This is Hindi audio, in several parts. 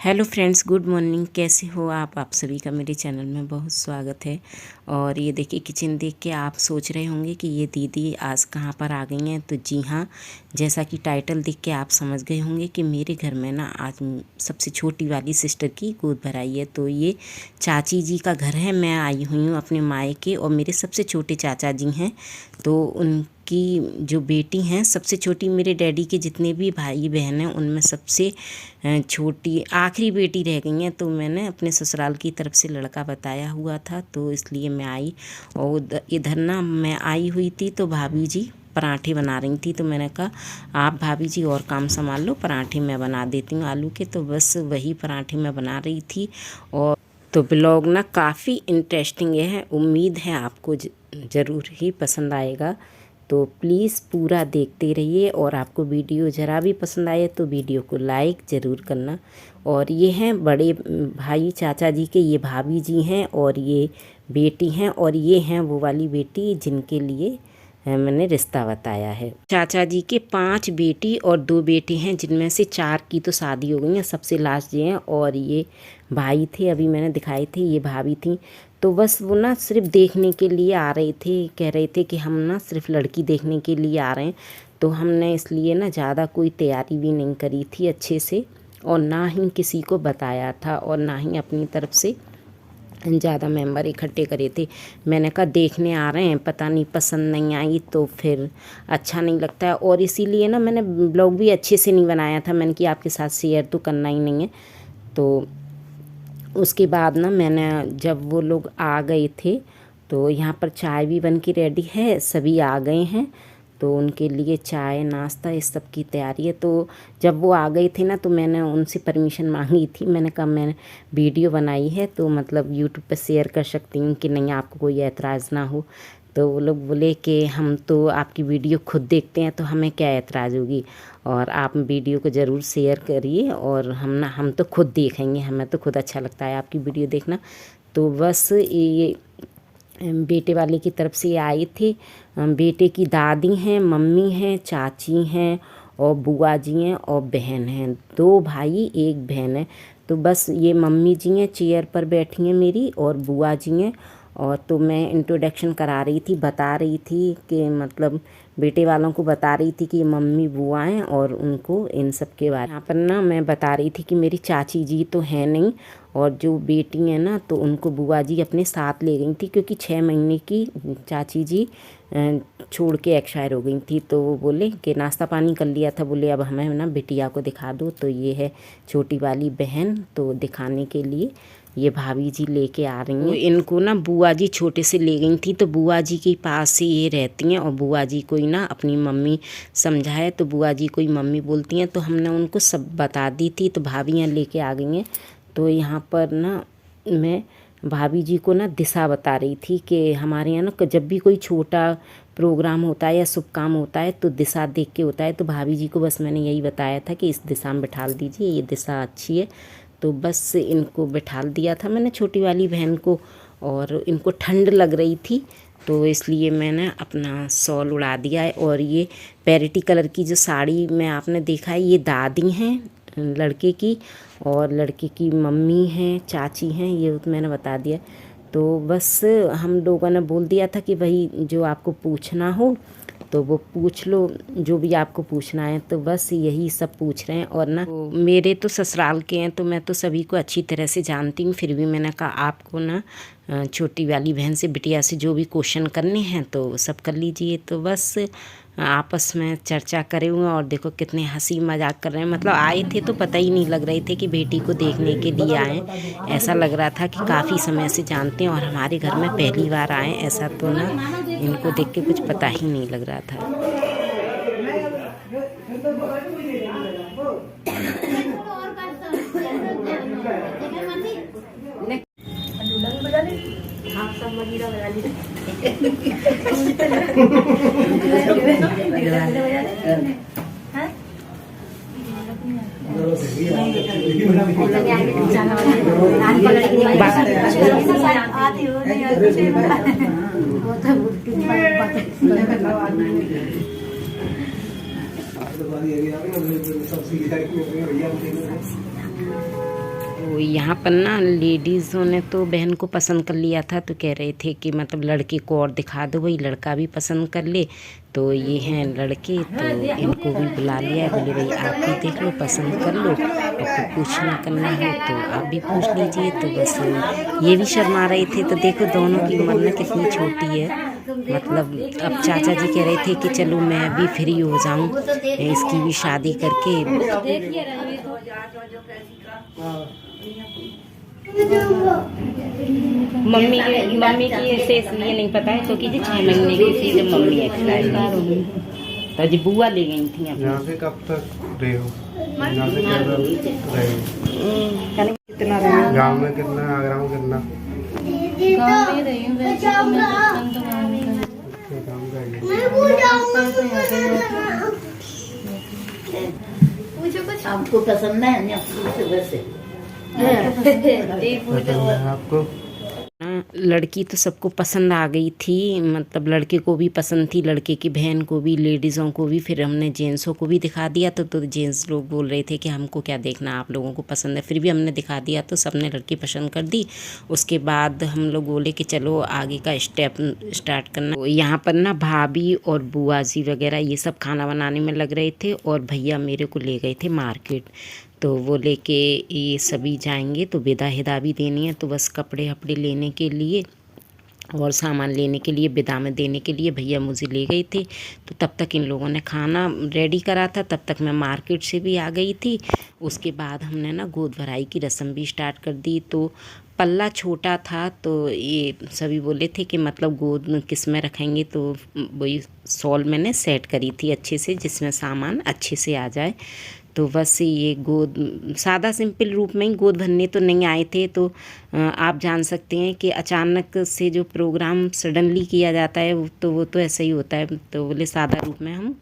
Hello friends, good morning. कैसे हो आप सभी का मेरे चैनल में बहुत स्वागत है। और ये देखिए, किचन देख के आप सोच रहे होंगे कि ये दीदी आज कहाँ पर आ गई हैं। तो जी हाँ, जैसा कि टाइटल देख के आप समझ गए होंगे कि मेरे घर में ना आज सबसे छोटी वाली सिस्टर की गोद भराई है। तो ये चाची जी का घर है। मैं आई हुई हूँ अपने मायके और मेरे सबसे छोटे चाचा जी हैं। तो उनकी जो बेटी हैं, सबसे छोटी मेरे डैडी के जितने भी भाई बहन हैं उनमें सबसे छोटी आखिरी बेटी रह गई हैं। तो मैंने अपने ससुराल की तरफ से लड़का बताया हुआ था, तो इसलिए मैं आई। और इधर ना मैं आई हुई थी तो भाभी जी पराठे बना रही थी। तो मैंने कहा आप भाभी जी और काम संभाल लो, पराठे मैं बना देती हूँ आलू के। तो बस वही पराठे मैं बना रही थी। और तो ब्लॉग ना काफ़ी इंटरेस्टिंग है, उम्मीद है आपको ज़रूर ही पसंद आएगा। तो प्लीज़ पूरा देखते रहिए। और आपको वीडियो ज़रा भी पसंद आए तो वीडियो को लाइक ज़रूर करना। और ये हैं बड़े भाई चाचा जी के, ये भाभी जी हैं और ये बेटी हैं। और ये हैं वो वाली बेटी जिनके लिए मैंने रिश्ता बताया है। चाचा जी के 5 बेटी और 2 बेटे हैं, जिनमें से 4 की तो शादी हो गई है, सबसे लास्ट ये हैं। और ये भाई थे, अभी मैंने दिखाए थे, ये भाभी थी। तो बस वो ना सिर्फ देखने के लिए आ रहे थे, कह रहे थे कि हम ना सिर्फ लड़की देखने के लिए आ रहे हैं। तो हमने इसलिए ना ज़्यादा कोई तैयारी भी नहीं करी थी अच्छे से, और ना ही किसी को बताया था, और ना ही अपनी तरफ से ज़्यादा मेंबर इकट्ठे करे थे। मैंने कहा देखने आ रहे हैं, पता नहीं पसंद नहीं आई तो फिर अच्छा नहीं लगता है। और इसीलिए ना मैंने ब्लॉग भी अच्छे से नहीं बनाया था। मैंने कि आपके साथ शेयर तो करना ही नहीं है। तो उसके बाद ना मैंने, जब वो लोग आ गए थे तो यहाँ पर चाय भी बन के रेडी है, सभी आ गए हैं। तो उनके लिए चाय नाश्ता इस सब की तैयारी है। तो जब वो आ गए थे ना तो मैंने उनसे परमिशन मांगी थी। मैंने कहा मैंने वीडियो बनाई है तो मतलब यूट्यूब पर शेयर कर सकती हूँ कि नहीं, आपको कोई ऐतराज़ ना हो। तो वो लोग बोले कि हम तो आपकी वीडियो खुद देखते हैं तो हमें क्या ऐतराज़ होगी, और आप वीडियो को ज़रूर शेयर करिए। और हम तो खुद देखेंगे, हमें तो खुद अच्छा लगता है आपकी वीडियो देखना। तो बस ये बेटे वाले की तरफ से आए थे। बेटे की दादी हैं, मम्मी हैं, चाची हैं और बुआ जी हैं और बहन हैं। 2 भाई 1 बहन है। तो बस ये मम्मी जी हैं, चेयर पर बैठी हैं मेरी, और बुआ जी हैं। और तो मैं इंट्रोडक्शन करा रही थी, बता रही थी कि मतलब बेटे वालों को बता रही थी कि मम्मी बुआ हैं और उनको इन सब के बारे में। यहाँ पर ना मैं बता रही थी कि मेरी चाची जी तो हैं नहीं, और जो बेटी हैं ना तो उनको बुआ जी अपने साथ ले गई थी, क्योंकि 6 महीने की चाची जी छोड़ के एक्सपायर हो गई थी। तो वो बोले कि नाश्ता पानी कर लिया था, बोले अब हमें ना बिटिया को दिखा दो। तो ये है छोटी वाली बहन, तो दिखाने के लिए ये भाभी जी लेके आ रही हैं। तो इनको ना बुआ जी छोटे से ले गई थी, तो बुआ जी के पास ही ये रहती हैं। और बुआ जी को ही ना अपनी मम्मी समझाए, तो बुआ जी को ही मम्मी बोलती हैं। तो हमने उनको सब बता दी थी, तो भाभियाँ लेके आ गई हैं। तो यहाँ पर ना मैं भाभी जी को ना दिशा बता रही थी कि हमारे यहाँ ना जब भी कोई छोटा प्रोग्राम होता है या शुभ काम होता है तो दिशा देख के होता है। तो भाभी जी को बस मैंने यही बताया था कि इस दिशा में बिठा दीजिए, ये दिशा अच्छी है। तो बस इनको बिठाल दिया था मैंने, छोटी वाली बहन को। और इनको ठंड लग रही थी तो इसलिए मैंने अपना शॉल उड़ा दिया है। और ये पैरेटी कलर की जो साड़ी में आपने देखा है, ये दादी हैं लड़के की, और लड़के की मम्मी हैं, चाची हैं, ये तो मैंने बता दिया। तो बस हम लोगों ने बोल दिया था कि भाई जो आपको पूछना हो तो वो पूछ लो, जो भी आपको पूछना है। तो बस यही सब पूछ रहे हैं। और ना तो मेरे तो ससुराल के हैं तो मैं तो सभी को अच्छी तरह से जानती हूँ, फिर भी मैंने कहा आपको ना छोटी वाली बहन से, बिटिया से जो भी क्वेश्चन करने हैं तो सब कर लीजिए। तो बस आपस में चर्चा करे हुए, और देखो कितने हंसी मजाक कर रहे हैं। मतलब आए थे तो पता ही नहीं लग रहे थे कि बेटी को देखने के लिए आए। ऐसा लग रहा था कि काफ़ी समय से जानते हैं और हमारे घर में पहली बार आए। ऐसा तो ना इनको देख के कुछ पता ही नहीं लग रहा था। तो यहाँ पर ना लेडीज़ों ने तो बहन को पसंद कर लिया था, तो कह रहे थे कि मतलब लड़के को और दिखा दो, भाई लड़का भी पसंद कर ले। तो ये हैं लड़के, तो इनको भी बुला लिया है, बोले भाई आप भी देख लो, पसंद कर लो, और फिर पूछना करना है तो आप भी पूछ लीजिए। तो बस ये भी शर्मा रहे थे। तो देखो दोनों की उम्र ना कितनी छोटी है, मतलब अब चाचा जी कह रहे थे कि चलो मैं भी फ्री हो जाऊं इसकी भी शादी करके। मम्मी की ऐसे इसलिए नहीं पता है क्योंकि 6 महीने की थी जब मम्मी एक्सपायर हुई, तो जी बुआ ले गई थी। यहाँ से कब तक रहे हो? यहाँ से क्या रहे? कितना गाँव में कितना, आगरा में कितना? गाँव में रही हूँ वैसे तो मैं बचपन तो गाँव में आपको पसंद है वैसे आपको? लड़की तो सबको पसंद आ गई थी, मतलब लड़के को भी पसंद थी, लड़के की बहन को भी, लेडीज़ों को भी। फिर हमने जेंट्सों को भी दिखा दिया, तो जेंट्स लोग बोल रहे थे कि हमको क्या देखना, आप लोगों को पसंद है। फिर भी हमने दिखा दिया, तो सबने लड़की पसंद कर दी। उसके बाद हम लोग बोले कि चलो आगे का स्टेप स्टार्ट करना। तो यहाँ पर ना भाभी और बुआ जी वगैरह ये सब खाना बनाने में लग रहे थे, और भैया मेरे को ले गए थे मार्केट। तो वो लेके ये सभी जाएंगे, तो विदा हिदा भी देनी है, तो बस कपड़े वपड़े लेने के लिए और सामान लेने के लिए, विदा में देने के लिए भैया मुझे ले गए थे। तो तब तक इन लोगों ने खाना रेडी करा था, तब तक मैं मार्केट से भी आ गई थी। उसके बाद हमने ना गोद भराई की रस्म भी स्टार्ट कर दी। तो पल्ला छोटा था, तो ये सभी बोले थे कि मतलब गोद किस में रखेंगे, तो वही शॉल मैंने सेट करी थी अच्छे से, जिसमें सामान अच्छे से आ जाए। तो बस ये गोद सादा सिंपल रूप में ही गोद भरने तो नहीं आए थे। तो आप जान सकते हैं कि अचानक से जो प्रोग्राम सडनली किया जाता है वो तो ऐसा ही होता है। तो बोले सादा रूप में हम,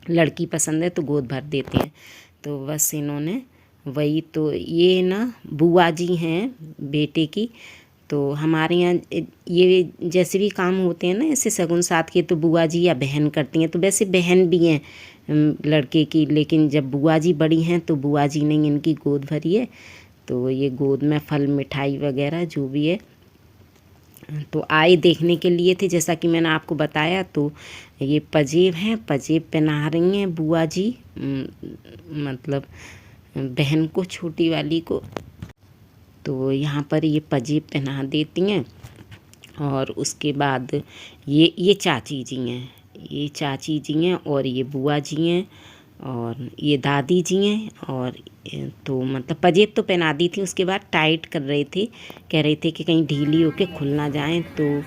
लड़की पसंद है तो गोद भर देते हैं। तो बस इन्होंने वही, तो ये ना बुआ जी हैं बेटे की। तो हमारे यहाँ ये जैसे भी काम होते हैं ना, ऐसे सगुन साथ के, तो बुआ जी या बहन करती हैं। तो वैसे बहन भी हैं लड़के की, लेकिन जब बुआ जी बड़ी हैं तो बुआ जी ने इनकी गोद भरी है। तो ये गोद में फल मिठाई वगैरह जो भी है, तो आए देखने के लिए थे, जैसा कि मैंने आपको बताया। तो ये पजेब हैं, पजेब पहना रही हैं बुआ जी, मतलब बहन को, छोटी वाली को। तो यहाँ पर ये पजेब पहना देती हैं। और उसके बाद ये चाची जी हैं, ये चाची जी हैं, और ये बुआ जी हैं, और ये दादी जी हैं। और तो मतलब पजेब तो पहना दी थी, उसके बाद टाइट कर रहे थे, कह रहे थे कि कहीं ढीली होके खुल ना जाए। तो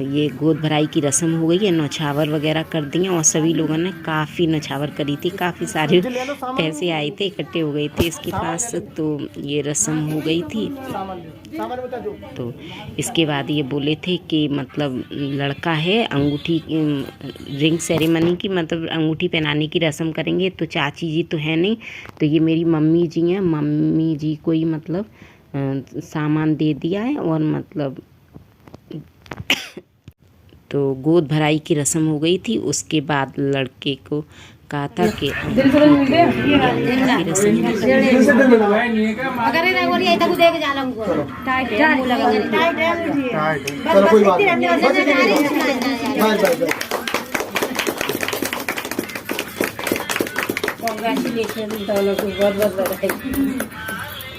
ये गोद भराई की रस्म हो गई है, नौछावर वगैरह कर दिए, और सभी लोगों ने काफ़ी नौछावर करी थी, काफ़ी सारे पैसे आए थे, इकट्ठे हो गए थे इसके पास। तो ये रस्म हो गई थी। तो इसके बाद ये बोले थे कि मतलब लड़का है, अंगूठी रिंग सेरेमनी की, मतलब अंगूठी पहनाने की रस्म करेंगे। तो चाची जी तो है नहीं, तो ये मेरी मम्मी जी हैं, मम्मी जी को ही मतलब सामान दे दिया है। और मतलब तो गोद भराई की रस्म हो गई थी। उसके बाद लड़के को कहा था कि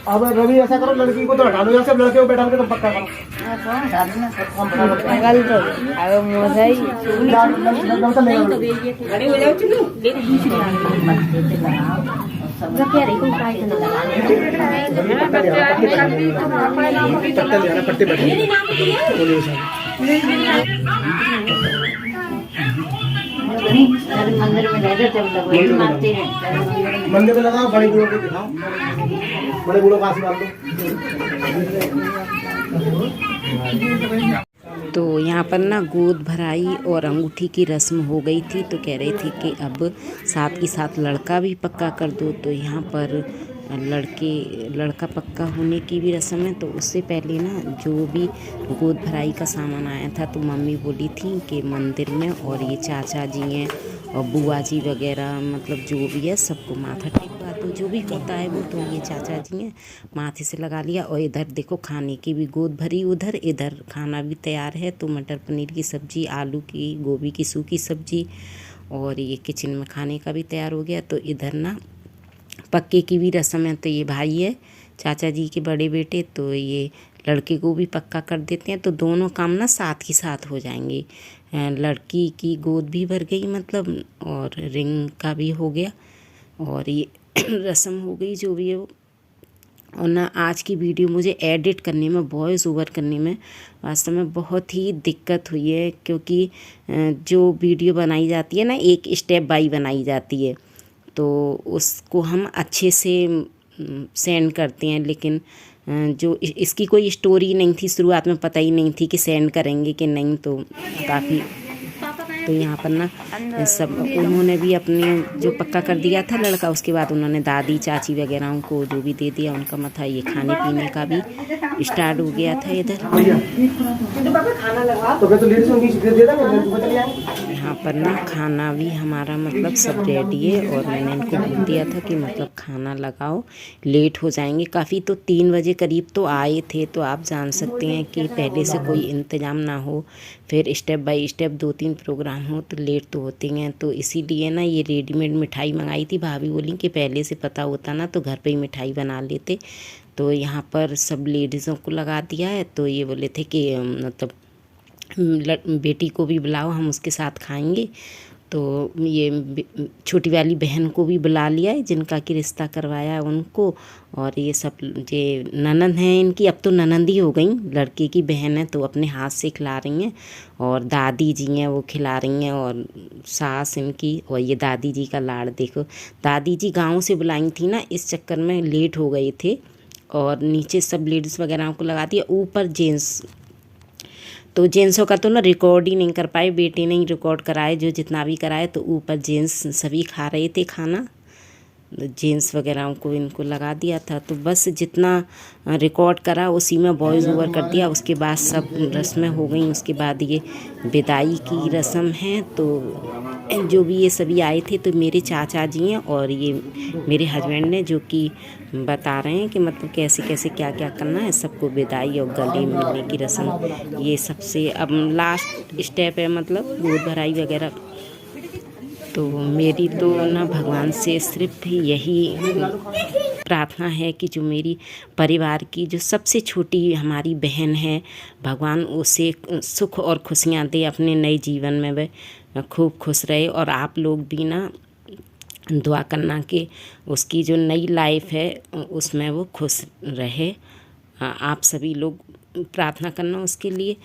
अब रवि ऐसा करो, लड़की को तो हटा लो, सब लड़के को बैठा के तुम पक्का करो। मंदिर में लगाओ, बड़े बूढ़ों को दिखाओ, बड़े बूढ़ों का आशीर्वाद लो। तो यहाँ पर ना गोद भराई और अंगूठी की रस्म हो गई थी। तो कह रहे थे कि अब साथ ही साथ लड़का भी पक्का कर दो। तो यहाँ पर लड़का पक्का होने की भी रस्म है। तो उससे पहले ना जो भी गोद भराई का सामान आया था, तो मम्मी बोली थी कि मंदिर में, और ये चाचा जी हैं और बुआ जी वगैरह, मतलब जो भी है सबको माथा टेकवा दो। जो भी होता है वो। तो ये चाचा जी हैं, माथे से लगा लिया। और इधर देखो खाने की भी गोद भरी, उधर इधर खाना भी तैयार है। तो मटर पनीर की सब्ज़ी, आलू की, गोभी की सूखी सब्ज़ी, और ये किचन में खाने का भी तैयार हो गया। तो इधर ना पक्के की भी रस्म है। तो ये भाई है चाचा जी के बड़े बेटे, तो ये लड़के को भी पक्का कर देते हैं। तो दोनों काम ना साथ ही साथ हो जाएंगे। लड़की की गोद भी भर गई मतलब, और रिंग का भी हो गया, और ये रस्म हो गई जो भी है वो। और ना आज की वीडियो मुझे एडिट करने में, वॉइस ओवर करने में वास्तव में बहुत ही दिक्कत हुई है, क्योंकि जो वीडियो बनाई जाती है ना एक स्टेप बाय बनाई जाती है, तो उसको हम अच्छे से सेंड करते हैं। लेकिन जो इसकी कोई स्टोरी नहीं थी, शुरुआत में पता ही नहीं थी कि सेंड करेंगे कि नहीं, तो काफ़ी। तो यहाँ पर ना सब उन्होंने भी अपने जो पक्का कर दिया था लड़का, उसके बाद उन्होंने दादी चाची वगैरह को जो भी दे दिया उनका मथा। ये खाने पीने का भी स्टार्ट हो गया था इधर। यहाँ पर ना खाना भी हमारा मतलब सब रेडी है, और मैंने इनको बोल दिया था कि मतलब खाना लगाओ, लेट हो जाएंगे काफ़ी। तो 3 बजे करीब तो आए थे। तो आप जान सकते हैं कि पहले से कोई इंतज़ाम ना हो, फिर स्टेप बाय स्टेप 2-3 प्रोग्राम हो तो लेट तो होते हैं। तो इसीलिए ना ये रेडीमेड मिठाई मंगाई थी। भाभी बोली कि पहले से पता होता ना तो घर पे ही मिठाई बना लेते। तो यहाँ पर सब लेडीज़ों को लगा दिया है। तो ये बोले थे कि मतलब बेटी को भी बुलाओ, हम उसके साथ खाएंगे। तो ये छोटी वाली बहन को भी बुला लिया है, जिनका कि रिश्ता करवाया है उनको। और ये सब ये ननंद हैं इनकी, अब तो ननंद ही हो गई, लड़के की बहन है तो अपने हाथ से खिला रही हैं। और दादी जी हैं वो खिला रही हैं, और सास इनकी। और ये दादी जी का लाड़ देखो, दादी जी गाँव से बुलाई थी ना, इस चक्कर में लेट हो गए थे। और नीचे सब लेडीज़ वगैरह को लगा दिया, ऊपर जेंट्स। तो जेंट्सों का तो ना रिकॉर्ड ही नहीं कर पाए, बेटे ने ही रिकॉर्ड कराए जो जितना भी कराए। तो ऊपर जेंट्स सभी खा रहे थे खाना, जेंट्स वगैरह को इनको लगा दिया था। तो बस जितना रिकॉर्ड करा उसी में वॉइस ओवर कर दिया। उसके बाद सब रस्में हो गई। उसके बाद ये विदाई की रस्म है। तो जो भी ये सभी आए थे, तो मेरे चाचा जी हैं और ये मेरे हस्बैंड ने, जो कि बता रहे हैं कि मतलब कैसे कैसे क्या क्या करना है। सबको विदाई और गले मिलने की रस्म, ये सबसे अब लास्ट स्टेप है, मतलब गोद भराई वगैरह। तो मेरी तो ना भगवान से सिर्फ यही प्रार्थना है कि जो मेरी परिवार की जो सबसे छोटी हमारी बहन है, भगवान उसे सुख और खुशियाँ दे अपने नए जीवन में, वह खूब खुश रहे। और आप लोग भी ना दुआ करना कि उसकी जो नई लाइफ है उसमें वो खुश रहे। आप सभी लोग प्रार्थना करना उसके लिए।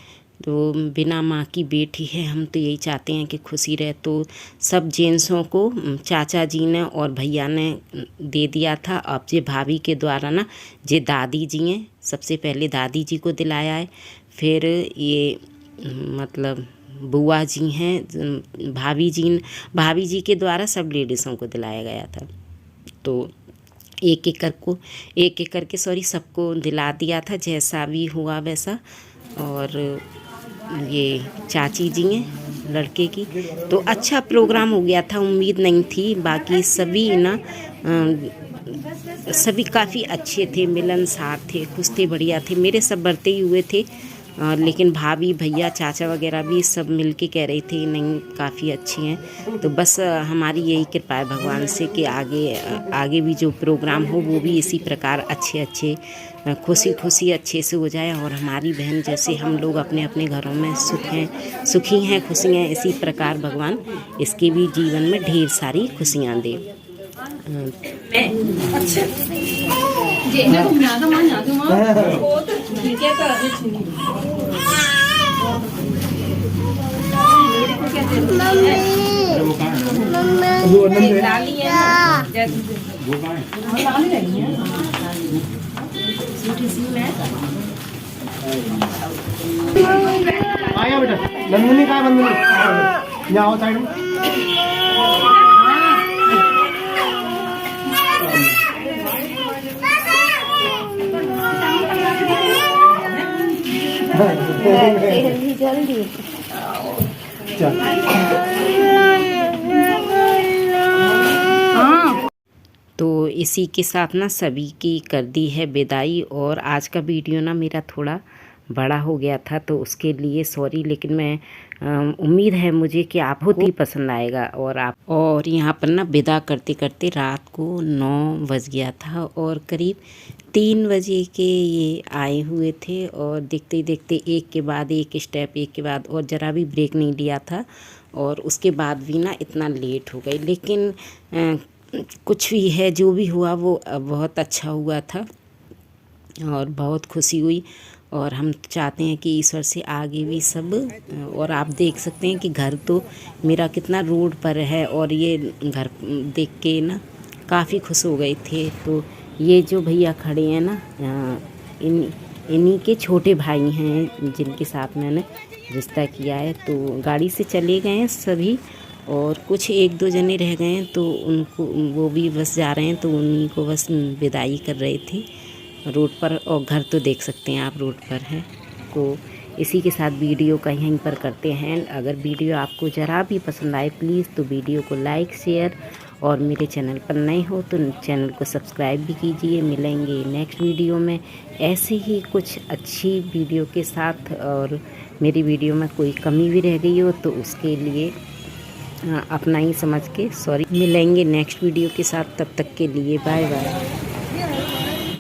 तो बिना माँ की बेटी है, हम तो यही चाहते हैं कि खुशी रहे। तो सब जेंट्सों को चाचा जी ने और भैया ने दे दिया था। अब ये भाभी के द्वारा ना ये दादी जी हैं, सबसे पहले दादी जी को दिलाया है, फिर ये मतलब बुआ जी हैं, भाभी जी के द्वारा सब लेडीज़ों को दिलाया गया था। तो एक एक करके सबको दिला दिया था, जैसा भी हुआ वैसा। और ये चाची जी हैं लड़के की। तो अच्छा प्रोग्राम हो गया था, उम्मीद नहीं थी। बाकी सभी ना सभी काफ़ी अच्छे थे, मिलनसार थे, खुश थे, बढ़िया थे। मेरे सब बढ़ते ही हुए थे, लेकिन भाभी भैया चाचा वगैरह भी सब मिलके कह रहे थे नहीं काफ़ी अच्छे हैं। तो बस हमारी यही कृपा है भगवान से कि आगे भी जो प्रोग्राम हो वो भी इसी प्रकार अच्छे खुशी अच्छे से हो जाए। और हमारी बहन जैसे हम लोग अपने अपने घरों में सुखी हैं, खुशी हैं, इसी प्रकार भगवान इसके भी जीवन में ढेर सारी खुशियाँ दे। आया बेटा, नंदनी कहाँ है? नंदनी यहाँ आओ साइड में। जल्दी तो इसी के साथ ना सभी की कर दी है विदाई। और आज का वीडियो ना मेरा थोड़ा बड़ा हो गया था तो उसके लिए सॉरी, लेकिन मैं उम्मीद है मुझे कि आप बहुत ही पसंद आएगा। और यहाँ पर ना विदा करते करते रात को 9 बज गया था और करीब 3 बजे के ये आए हुए थे। और देखते ही देखते एक के बाद एक स्टेप, एक के बाद, और ज़रा भी ब्रेक नहीं लिया था। और उसके बाद भी ना इतना लेट हो गई, लेकिन कुछ भी है, जो भी हुआ वो बहुत अच्छा हुआ था और बहुत खुशी हुई। और हम चाहते हैं कि ईश्वर से आगे भी सब। और आप देख सकते हैं कि घर तो मेरा कितना रोड पर है, और ये घर देख के ना काफ़ी खुश हो गए थे। तो ये जो भैया खड़े हैं ना, इन्हीं के छोटे भाई हैं जिनके साथ मैंने रिश्ता किया है। तो गाड़ी से चले गए हैं सभी, और कुछ 1-2 जने रह गए हैं, तो उनको वो भी बस जा रहे हैं, तो उन्हीं को बस विदाई कर रहे थे रोड पर। और घर तो देख सकते हैं आप रोड पर है। तो इसी के साथ वीडियो का यहीं पर करते हैं। अगर वीडियो आपको ज़रा भी पसंद आए प्लीज़ तो वीडियो को लाइक, शेयर, और मेरे चैनल पर नए हो तो चैनल को सब्सक्राइब भी कीजिए। मिलेंगे नेक्स्ट वीडियो में ऐसे ही कुछ अच्छी वीडियो के साथ। और मेरी वीडियो में कोई कमी भी रह गई हो तो उसके लिए अपना ही समझ के सॉरी। मिलेंगे नेक्स्ट वीडियो के साथ, तब तक के लिए बाय बाय।